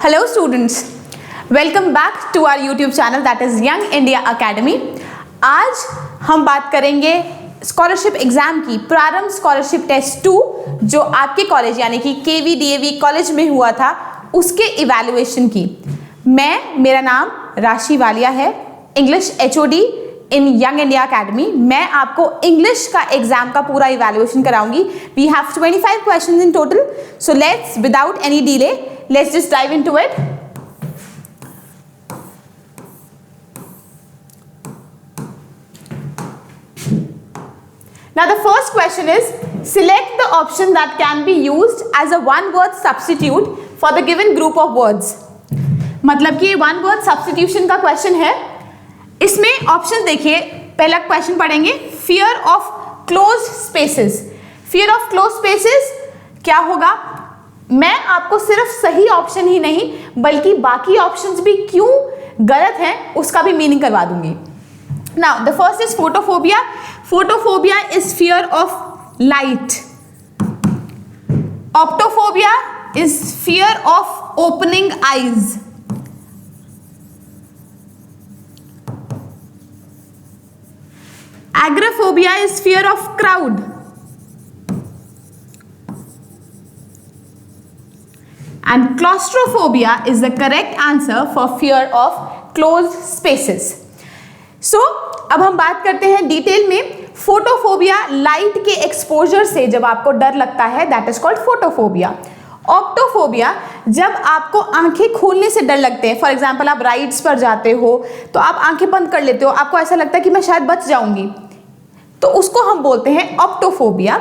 Hello students, welcome back to our YouTube channel that is Young India Academy। आज हम बात करेंगे scholarship exam की प्रारंभ स्कॉलरशिप टेस्ट 2 जो आपके कॉलेज यानी कि KVDAV कॉलेज में हुआ था उसके इवैल्यूएशन की। मेरा नाम राशि वालिया है, English HOD in young India academy. मैं आपको इंग्लिश का एग्जाम का पूरा इवैल्यूएशन कराऊंगी। We have 25 questions in total, so let's without any delay let's just dive into it। Now the first question is select the option that can be used as a one word substitute for the given group of words। मतलब कि one word substitution का question है। इसमें option देखिए, पहला question पढ़ेंगे fear of closed spaces। fear of closed spaces क्या होगा? मैं आपको सिर्फ सही ऑप्शन ही नहीं बल्कि बाकी ऑप्शंस भी क्यों गलत हैं उसका भी मीनिंग करवा दूंगी। Now the first is photophobia. Photophobia is fear of light. Optophobia is fear of opening eyes. Agoraphobia is fear of crowd. And claustrophobia is the correct answer for fear of closed spaces. So, अब हम बात करते हैं detail में। Photophobia light के exposure से जब आपको डर लगता है दैट इज कॉल्ड फोटोफोबिया। ऑप्टोफोबिया जब आपको आंखें खोलने से डर लगते हैं, फॉर एग्जाम्पल आप राइड्स पर जाते हो तो आप आंखें बंद कर लेते हो, आपको ऐसा लगता है कि मैं शायद बच जाऊंगी, तो उसको हम बोलते हैं ऑप्टोफोबिया।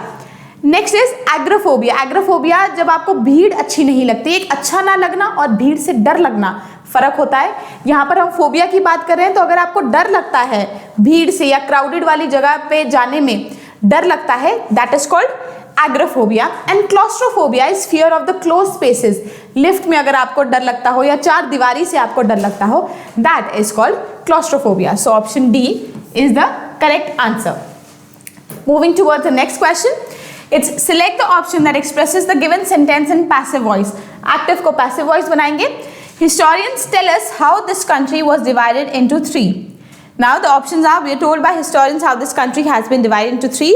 Next is एग्राफोबिया। एग्राफोबिया जब आपको भीड़ अच्छी नहीं लगती, एक अच्छा ना लगना और भीड़ से डर लगना फर्क होता है। यहाँ पर हम फोबिया की बात कर रहे हैं, तो अगर आपको डर लगता है भीड़ से या क्राउडेड वाली जगह पे जाने में डर लगता है that is called agoraphobia. And claustrophobia is fear of the close spaces. Lift में अगर आपको डर लगता हो या चार दीवारी से आपको डर लगता हो that is called claustrophobia. So option D is the correct answer. Moving towards the next question, it's select the option that expresses the given sentence in passive voice। active को passive voice बनाएंगे। historians tell us how this country was divided into 3। now the options are, we are told by historians how this country has been divided into 3।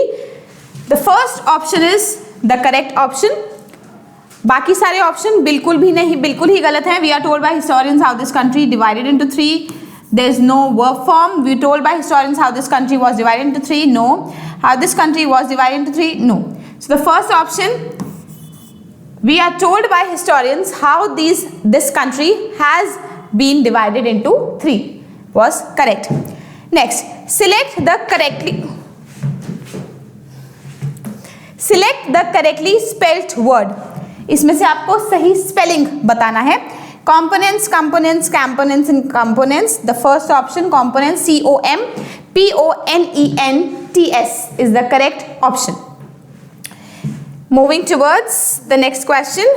the first option is the correct option। बाकी सारे option बिल्कुल भी नहीं, बिल्कुल ही गलत हैं। we are told by historians how this country divided into 3। there is no verb form। we are told by historians how this country was divided into 3। no। how this country was divided into 3। no। So the first option, we are told by historians how this country has been divided into 3 was correct। Next, select the correctly spelled word। इसमें से आपको सही spelling बताना है। components, components, components and components। the first option components COMPONENTS is the correct option। Moving towards the next question,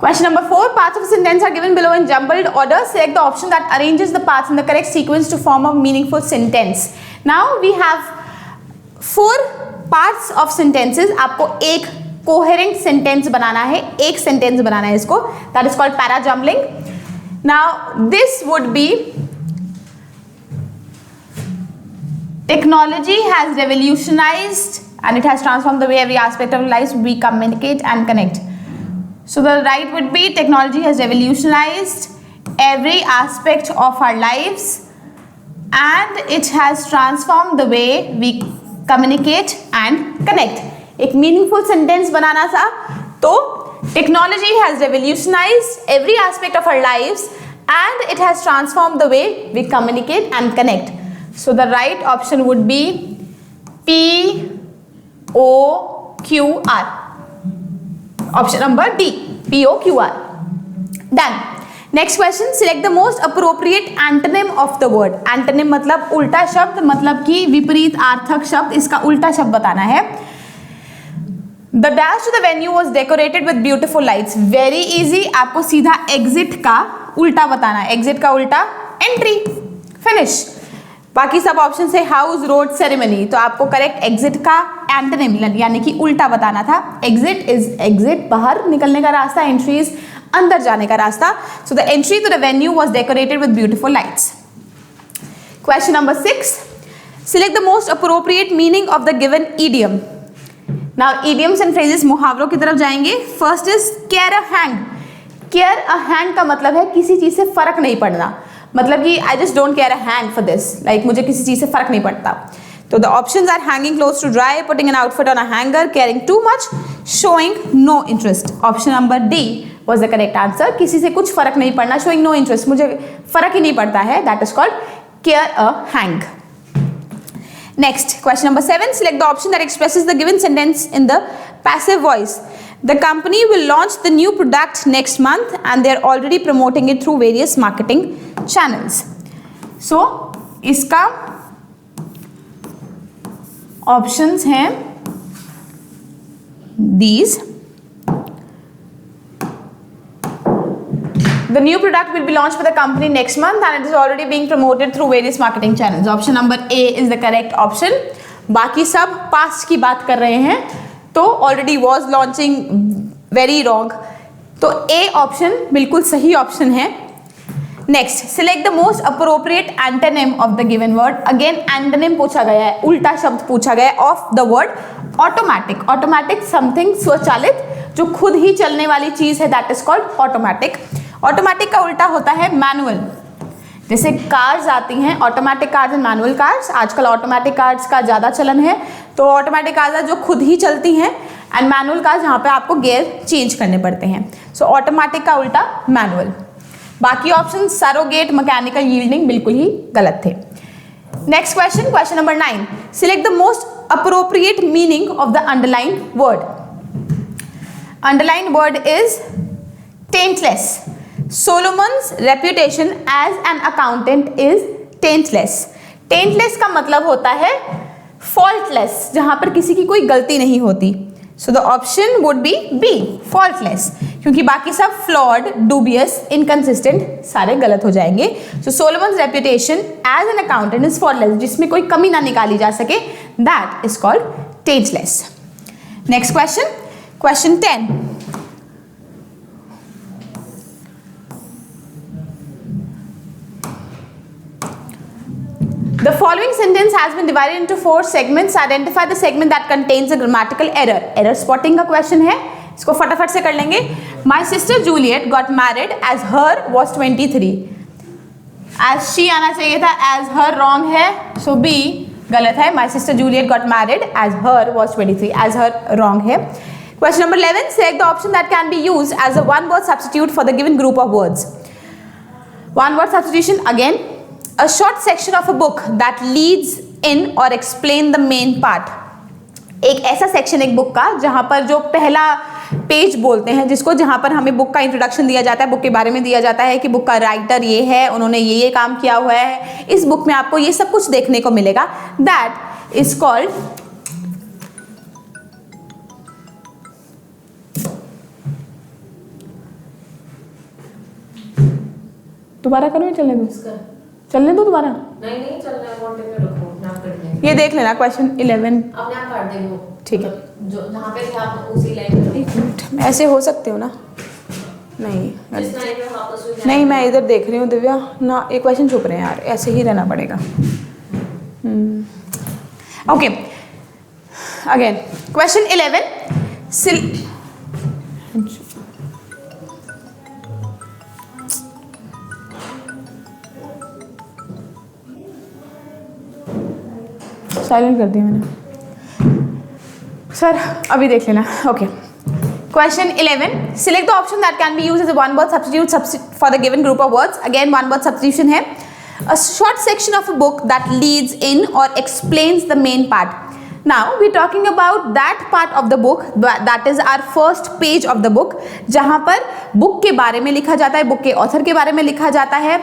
question number 4, parts of a sentence are given below in jumbled order। select the option that arranges the parts in the correct sequence to form a meaningful sentence। now we have 4 parts of sentences। आपको एक coherent sentence बनाना है, एक sentence बनाना है इसको, that is called para jumbling। now this would be technology has revolutionized and it has transformed the way every aspect of life we communicate and connect। so the right would be technology has revolutionized every aspect of our lives and it has transformed the way we communicate and connect। एक meaningful sentence बनाना था तो technology has revolutionized every aspect of our lives and it has transformed the way we communicate and connect। so the right option would be POQR। option number D, POQR। done। next question, select the most appropriate antonym of the word। antonym मतलब उल्टा शब्द, मतलब कि विपरीत आर्थक शब्द, इसका उल्टा शब्द बताना है। The dash to the venue was decorated with beautiful lights। very easy, आपको सीधा exit का उल्टा बताना है। exit का उल्टा entry। finish। बाकी सब ऑप्शन है हाउस, रोड, सेरेमनी, तो आपको करेक्ट एग्जिट का एंटोनिम यानी कि उल्टा बताना था। एग्जिट इज एग्जिट, बाहर निकलने का रास्ता, एंट्री इज अंदर जाने का रास्ता। So the entry to the venue was decorated with beautiful lights. Question number 6, select the most appropriate meaning of the given idiom. Now idioms and phrases, मुहावरों की तरफ जाएंगे। First is care a hang. Care a hang का मतलब है किसी चीज से फर्क नहीं पड़ना, मतलब कि I just don't care a hang for this, like मुझे किसी चीज से फर्क नहीं पड़ता। तो the options are hanging clothes to dry, putting an outfit on a hanger, caring too much, showing no interest. Option number D was the correct answer. किसी से कुछ फर्क नहीं पड़ना, शोइंग नो इंटरेस्ट, मुझे फर्क ही नहीं पड़ता है, that is called care a hang. Next, question number 7, select the option that expresses the given sentence in the passive voice. The company will launch the new product next month and they are already promoting it through various marketing channels. So, इसका options हैं these. The new product will be launched by the company next month and it is already being promoted through various marketing channels. Option number A is the correct option. बाकी सब past की बात कर रहे हैं, तो already was launching, very wrong. तो A option बिल्कुल सही option है. Next, select the most appropriate antonym of the given word. Again, antonym पूछा गया है, उल्टा शब्द पूछा गया है of the word automatic. Automatic something स्वचालित, जो खुद ही चलने वाली चीज है, that is called automatic. Automatic का उल्टा होता है मैनुअल। जैसे कार्स आती हैं, automatic cars and manual cars, आजकल ऑटोमेटिक कार्स का ज़्यादा चलन है। तो ऑटोमेटिक कार्स जो खुद ही चलती हैं एंड मैनुअल कार्स जहाँ पे आपको गियर चेंज करने पड़ते हैं। सो ऑटोमेटिक का उल्टा मैनुअल। बाकी ऑप्शन सरोगेट, मैकेनिकल, यील्डिंग बिल्कुल ही गलत थे। Next question, question number 9, select the most appropriate meaning of the underline word. Underline word is taintless. Solomon's reputation as an accountant is taintless. Taintless का मतलब होता है faultless, जहां पर किसी की कोई गलती नहीं होती. So the option would be B, faultless, क्योंकि बाकी सब flawed, dubious, inconsistent सारे गलत हो जाएंगे. So Solomon's reputation as an accountant is faultless, जिसमें कोई कमी ना निकाली जा सके, that is called taintless. Next question, question 10. The following sentence has been divided into 4 segments. Identify the segment that contains a grammatical error. Error spotting का question है, इसको फटाफट से कर लेंगे. My sister Juliet got married as her was 23. As she आना चाहिए था, as her wrong है, so B गलत है. My sister Juliet got married as her was 23. As her wrong है. Question number 11. Select the option that can be used as a one-word substitute for the given group of words. One-word substitution again. A short section of a book that leads in or explain the main part. एक ऐसा section एक book का जहां पर जो पहला page बोलते हैं, जिसको जहां पर हमें बुक का इंट्रोडक्शन दिया जाता है, बुक के बारे में दिया जाता है कि बुक का राइटर ये है, उन्होंने ये काम किया हुआ है, इस बुक में आपको ये सब कुछ देखने को मिलेगा. दैट इज कॉल्ड दोबारा करो, चलने दो, चलने दो दोबारा. नहीं चलना है, वांटेड में रखो, ना करना. ये देख लेना क्वेश्चन 11. अपने आप काट देंगे वो. ठीक है, जो जहाँ पे थे आप उसी लाइन पे. एक मिनट, ऐसे हो सकते हो ना? नहीं जिस लाइन में वापस हुई नहीं, मैं इधर देख रही हूँ दिव्या ना. एक क्वेश्चन छुप रहे हैं यार, ऐसे ही रहना पड़ेगा. Okay, again question 11. साइलेंट कर दिया मैंने सर, अभी देख लेना. Okay, question 11. Select the option that can be used as a one word substitute for the given group of words. Again one word substitution है. A short section of a book that leads in और explains the main part. Now we talking about that part of the book that is our first page of the book, जहां पर book के बारे में लिखा जाता है, book के ऑथर के बारे में लिखा जाता है,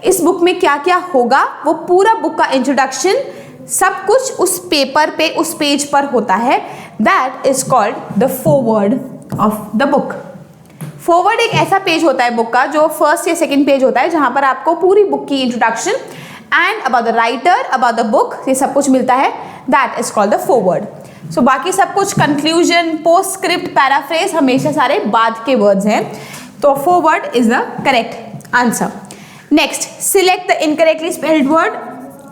इस बुक में क्या क्या होगा, वो पूरा बुक का इंट्रोडक्शन सब कुछ उस पेपर पे, उस पेज पर होता है. That is called the forward of the book. Forward एक ऐसा पेज होता है बुक का जो फर्स्ट या सेकंड पेज होता है, जहां पर आपको पूरी बुक की introduction and about the writer, about the book, ये सब कुछ मिलता है, that is called the foreword. So बाकी सब कुछ कंक्लूजन, पोस्टस्क्रिप्ट, पैराफ्रेज हमेशा सारे बाद के वर्ड्स हैं, तो foreword is the correct answer. Next, select the incorrectly spelled word,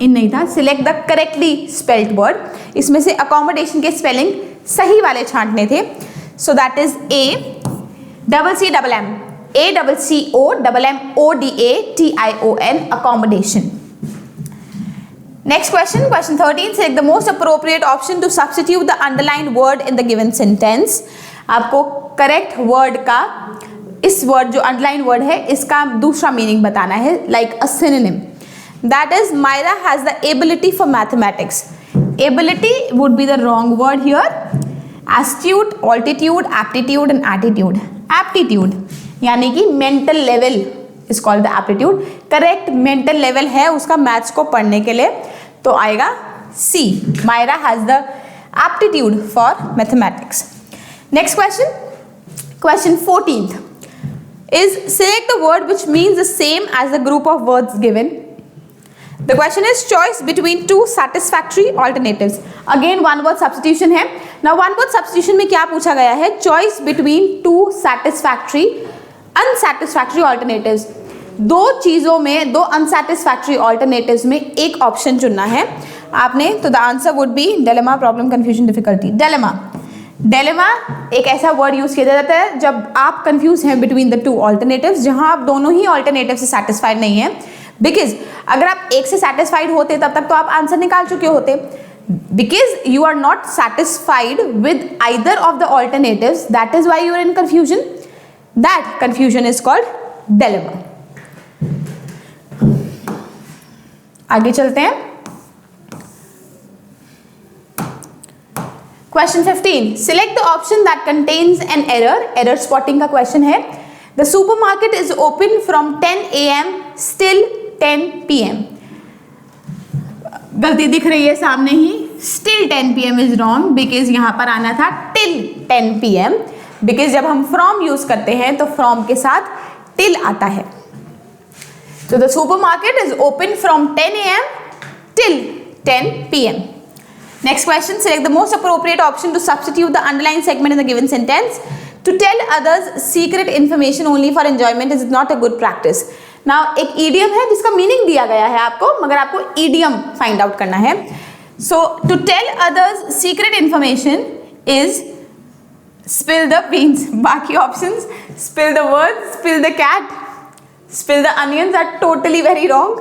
इन नहीं था, select the correctly spelled word. इसमें से अकोमोडेशन के स्पेलिंग सही वाले छांटने थे, so that is ACCM, ACCOMMODATION, accommodation. Next question, question 13, select the most appropriate option to substitute the underlined word in the given sentence. आपको करेक्ट वर्ड का, इस वर्ड जो अंडरलाइन वर्ड है इसका दूसरा मीनिंग बताना है, like a synonym. That is, Myra has the ability for mathematics. Ability would be the wrong word here. Astute, altitude, aptitude and attitude. Aptitude यानी कि mental level is called the aptitude. Correct mental level है उसका maths को पढ़ने के लिए, तो आएगा C, Myra has the aptitude for mathematics. Next question, question 14th is select the word which means the same as the group of words given. The question is choice between two satisfactory alternatives. Again one word substitution है। Now one word substitution में क्या पूछा गया है? Choice between two satisfactory unsatisfactory alternatives. दो चीजों में, दो unsatisfactory alternatives में एक ऑप्शन चुनना है आपने, तो the answer would be dilemma, problem, confusion, difficulty. dilemma, dilemma एक ऐसा वर्ड यूज किया जाता है जब आप कंफ्यूज हैं बिटवीन द टू ऑल्टरनेटिव्स, जहां आप दोनों ही ऑल्टरनेटिव से सेटिस्फाइड नहीं है। बिकॉज अगर आप एक से सेटिस्फाइड होते तब तक तो आप आंसर निकाल चुके होते। Because you are not satisfied with either of the alternatives, that is why you are in confusion. That confusion is called dilemma. आगे चलते हैं। Question 15, select the option that contains an error. Error spotting का question है। The supermarket is open from 10 AM still 10 PM। गलती दिख रही है सामने ही, still 10 PM is wrong, because यहां पर आना था टिल 10 PM, बिकॉज जब हम फ्रॉम यूज करते हैं तो फ्रॉम के साथ टिल आता है। So the supermarket is open from 10 AM till 10 PM. Next question, select the most appropriate option to substitute the underlined segment in the given sentence. To tell others secret information only for enjoyment is not a good practice. Now एक idiom है जिसका meaning दिया गया है आपको, मगर आपको idiom find out करना है। So to tell others secret information is spill the beans. बाकी options, spill the word, spill the cat, spill the onions are totally very wrong.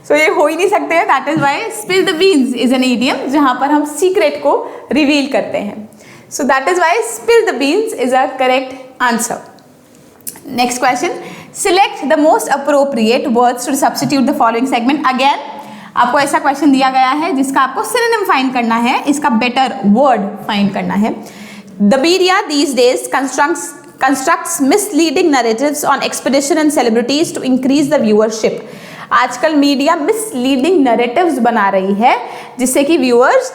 So ये हो ही नहीं सकते हैं। That is why spill the beans is an idiom जहाँ पर हम secret को reveal करते हैं। So that is why spill the beans is a correct answer. Next question, select the most appropriate words to substitute the following segment. Again आपको ऐसा question दिया गया है जिसका आपको synonym find करना है, इसका better word find करना है। The media these days constructs misleading narratives on expedition and celebrities to increase the viewership. आजकल मीडिया मिसलीडिंग नैरेटिव्स बना रही है जिससे कि व्यूअर्स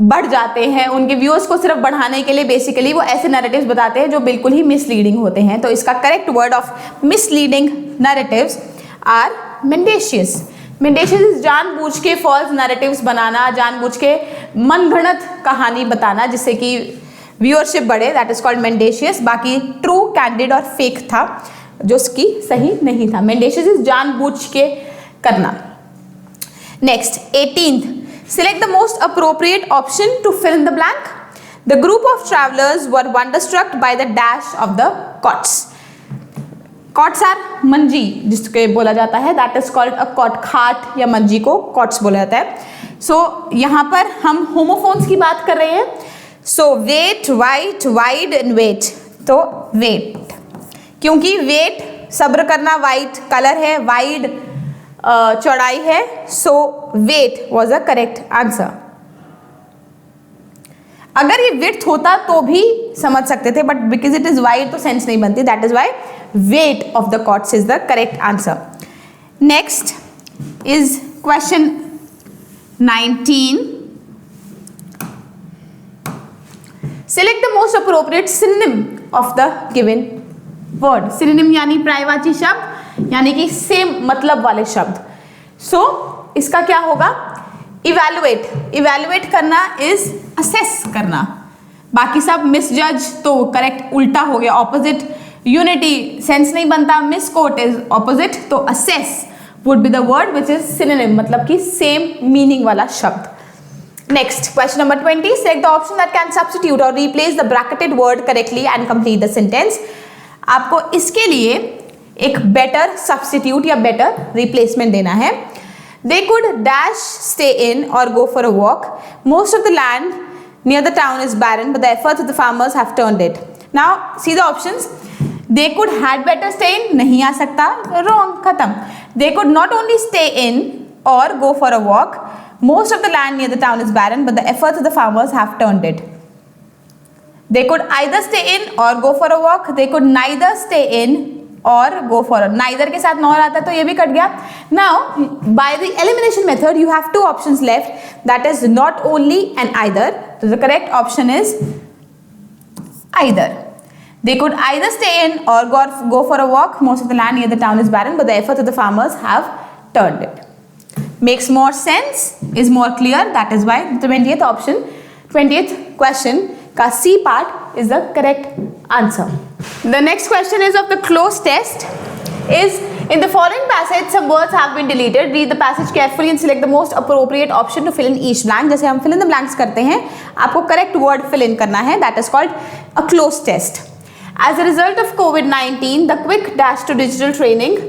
बढ़ जाते हैं। उनके व्यूअर्स को सिर्फ बढ़ाने के लिए बेसिकली वो ऐसे नैरेटिव्स बताते हैं जो बिल्कुल ही मिसलीडिंग होते हैं। तो इसका correct word of misleading narratives are mendacious. Mendacious जानबूझ के फॉल्स नैरेटिव्स बनाना, जानबूझ के मनगढ़ंत कहानी बताना जिससे कि व्यूअरशिप बढ़े, दैट इज कॉल्ड मेंडेशियस। बाकी ट्रू, कैंडिड और फेक था जो उसकी सही नहीं था। मेंडेशियस इज जानबूझ के करना। Next 18th, select the most appropriate option to fill in the blank. The group of travelers were wonderstruck by the dash of the cots. Cots are मंजी जिसके बोला जाता है, that is called a cot. खाट या मंजी को cots बोला जाता है। So यहाँ पर हम होमोफोन्स की बात कर रहे हैं। So weight, white, wide and weight. तो weight, क्योंकि weight सब्र करना, white कलर है, wide चौड़ाई है, so weight was a correct answer. अगर ये width होता तो भी समझ सकते थे, but because it is wide तो सेंस नहीं बनती, that is why weight of the cots is the correct answer. Next is question 19. Select the most appropriate synonym of the given word. Synonym यानी पर्यायवाची शब्द, यानी कि सेम मतलब वाले शब्द। सो इसका क्या होगा? इवैल्यूएट करना इज असेस करना, बाकी सब मिसजज तो करेक्ट उल्टा हो गया, ऑपोजिट। यूनिटी सेंस नहीं बनता, मिसकोट इज ऑपोजिट, तो assess would be the word which is synonym, मतलब कि सेम मीनिंग वाला शब्द। Next question number 20, select the option that can substitute or replace the bracketed word correctly and complete the sentence। आपको इसके लिए एक better substitute या better replacement देना है। They could dash stay in or go for a walk. Most of the land near the town is barren, but the efforts of the farmers have turned it. Now see the options. They could had better stay in, नहीं आ सकता, wrong, खत्म। They could not only stay in or go for a walk. Most of the land near the town is barren, but the efforts of the farmers have turned it. They could either stay in or go for a walk. They could neither stay in or go for a, neither के साथ nor आता है तो ये भी cut गया। Now by the elimination method you have two options left, that is not only and either. So the correct option is either. They could either stay in or go for a walk. Most of the land near the town is barren, but the efforts of the farmers have turned it. Makes more sense, is more clear, that is why the 20th option, 20th question का C part is the correct answer. The next question is of the closed test, is in the following passage some words have been deleted. Read the passage carefully and select the most appropriate option to fill in each blank. जैसे हम fill in the blanks करते हैं, आपको correct word fill in करना है, that is called a closed test. As a result of COVID-19, the quick dash to digital training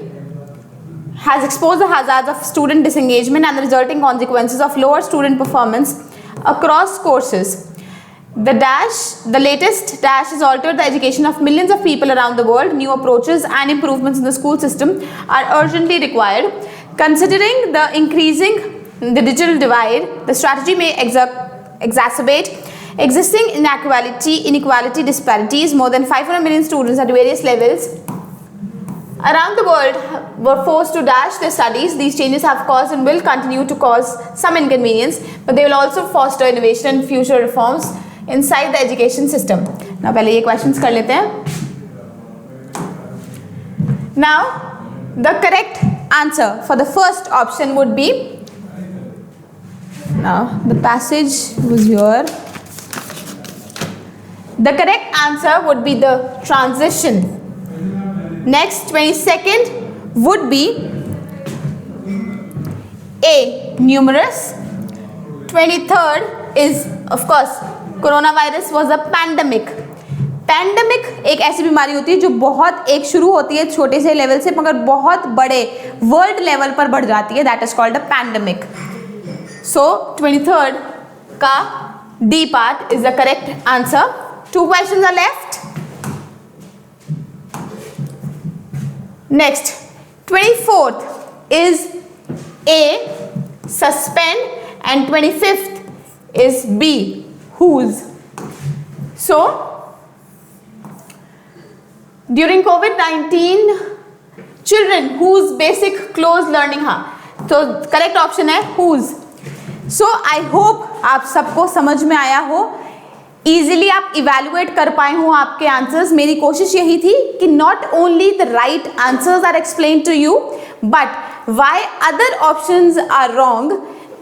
has exposed the hazards of student disengagement and the resulting consequences of lower student performance across courses. The latest dash has altered the education of millions of people around the world. New approaches and improvements in the school system are urgently required. Considering the increasing the digital divide, the strategy may exacerbate existing inequality disparities. More than 500 million students at various levels around the world were forced to dash their studies. These changes have caused and will continue to cause some inconvenience, but they will also foster innovation and future reforms inside the education system. Now पहले ये questions कर लेते हैं. Now the correct answer for the first option would be, now the passage was here. The correct answer would be the transition. Next 22nd would be A, numerous. 23rd is of course coronavirus was a pandemic. Pandemic एक ऐसी बीमारी होती है जो बहुत एक शुरू होती है छोटे से लेवल से मगर बहुत बड़े वर्ल्ड लेवल पर बढ़ जाती है, that is called a pandemic. So 23rd का D part is the correct answer. 2 questions are left. Next 24th is A, suspend, and 25th is B, whose. So during COVID-19 children whose basic close learning, हाँ तो correct option है whose. So I hope आप सबको समझ में आया हो, easily आप इवेल्युएट कर पाए हो आपके आंसर्स. मेरी कोशिश यही थी कि not only the right answers are explain to you but why other options are wrong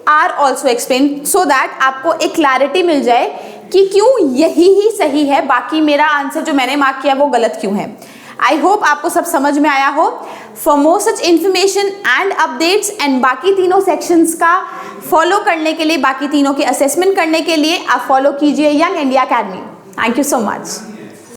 are also explain, so that आपको एक क्लैरिटी मिल जाए कि क्यों यही ही सही है, बाकी मेरा आंसर जो मैंने मार्क किया वो गलत क्यों है. आई होप आपको सब समझ में आया हो. For more such information and updates and बाकी तीनों सेक्शंस का फॉलो करने के लिए, बाकी तीनों के असेसमेंट करने के लिए आप फॉलो कीजिए young India academy. Thank you so much.